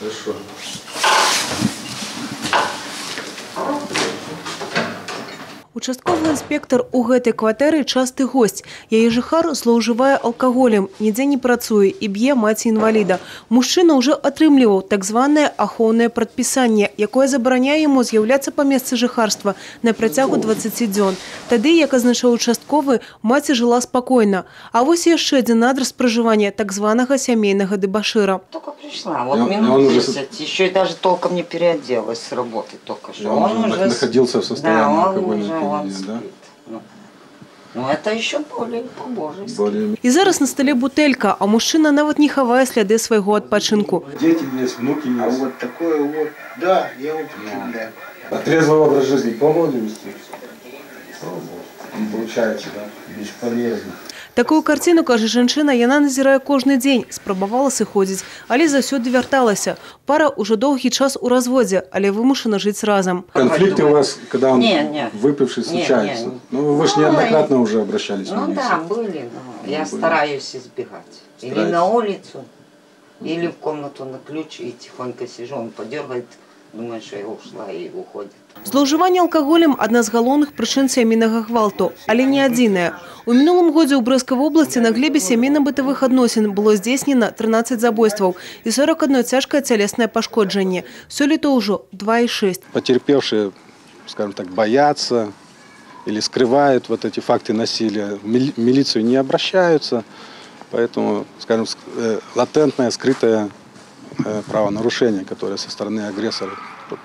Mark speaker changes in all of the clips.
Speaker 1: Хорошо.
Speaker 2: Участковый інспектор у гэтай кватэры часты госць. Яе жыхар злоўжывае алкаголем, нідзе не працуе і б'е маці-інваліда. Мужчына ўжо атрымліваў так званае ахоўнае прадпісанне, якое забараняе яму з'яўляцца па месцы жыхарства на працягу 20 дзён. Тады, як азначаў участковы, маці жыла спакойна. А вось яшчэ адзін адрас пражывання так званага сямейнага дэбашыра.
Speaker 3: Только пришла, вот минут 10, еще и даже толком не переоделась с работы только что.
Speaker 1: Он уже находился в состоянии алкогольного.
Speaker 3: Да? Ну, это еще более по-божески.
Speaker 2: І зараз на столе бутэлька, а мужчына нават не хавае сляды свайго адпачынку.
Speaker 1: Дети есть, внуки есть.
Speaker 4: А вот такое вот, да, я вот да.
Speaker 1: Трезвый образ жизни по молодости. Не получается, да? Бесполезно.
Speaker 2: Такую карціну, кажа жанчына, яна назірае кожны дзень, спрабавала сыходзіць, але заўсёды вярталася. Пара ўжо доўгі час у разводзе, але вымушана жыць разам.
Speaker 1: Конфликты у вас, когда он выпивший, случаются? Ну, вы же неоднократно уже обращались в милицию.
Speaker 3: Ну да, были, но я стараюсь избегать. Или на улицу, или в комнату на ключ, и тихонько сижу, он подергает, думаю, что я ушла и уходит.
Speaker 2: Злоўжыванне алкаголем – адна з галоўных прычын сямейнага гвалту, але не адзіная. У мінулым годзе ў Брэскай вобласці на глебе сямейна-бытавых адносін было здзейснена 13 забойстваў і 41 цяжкае цялеснае пашкоджанне. Сёлета ўжо 2,6.
Speaker 1: Потерпевшие, скажем так, боятся или скрывают вот эти факты насилия. В милицию не обращаются, поэтому, скажем, латентное, скрытое правонарушение, которое со стороны агрессора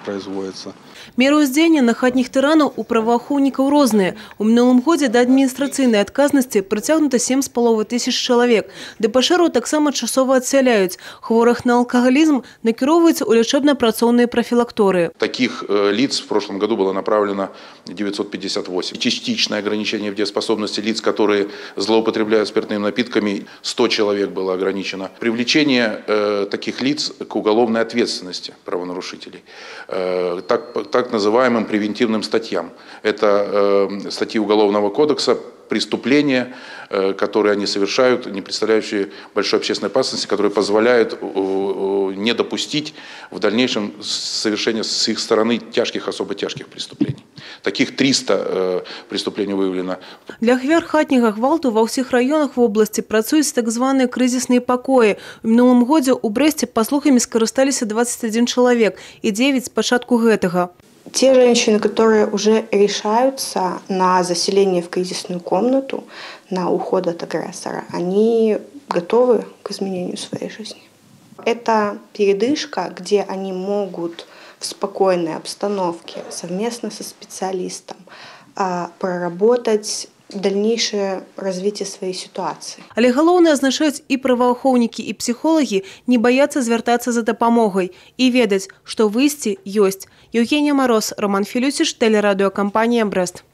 Speaker 1: производится.
Speaker 2: Меры ўздзеяння на хатніх тыранаў у праваахоўнікаў розныя. У мінулым годзе да адміністрацыйнай адказнасці прыцягнута 7,5 тысяч чалавек. Дэбашыраў таксама часова адсяляюць. Хворых на алкоголизм накіроўваюць у лечебно-працоўныя профилактории.
Speaker 5: Таких лиц в прошлом году было направлено 958. Частичное ограничение в дееспособности лиц, которые злоупотребляют спиртными напитками, 100 человек было ограничено. Привлечение таких лиц к уголовной ответственности правонарушителей. Так называемым превентивным статьям. Это статьи Уголовного кодекса, преступления, которые они совершают, не представляющие большой общественной опасности, которые позволяют не допустить в дальнейшем совершения с их стороны тяжких, особо тяжких преступлений. Таких 300 преступлений выявлено.
Speaker 2: Для ахвяр хатняга гвалту ва ўсіх раёнах вобласці працуюць так званыя крызісныя пакоі. У мінулым годзе ў Брэсце паслугамі скарысталіся 21 чалавек і 9 з пачатку гэтага.
Speaker 6: Те женщины, которые уже решаются на заселение в кризисную комнату, на уход от агрессора, они готовы к изменению своей жизни. Это передышка, где они могут в спокойной обстановке совместно со специалистом проработать дальнейшее развитие своей ситуации.
Speaker 2: Але галоўнае азначаюць і праваахоўнікі, і псіхолагі не баяцца звяртацца за дапамогай і ведаць, што выйсце ёсць. Евгения Мороз, Роман Филюсиш, телерадиокомпания «Брест».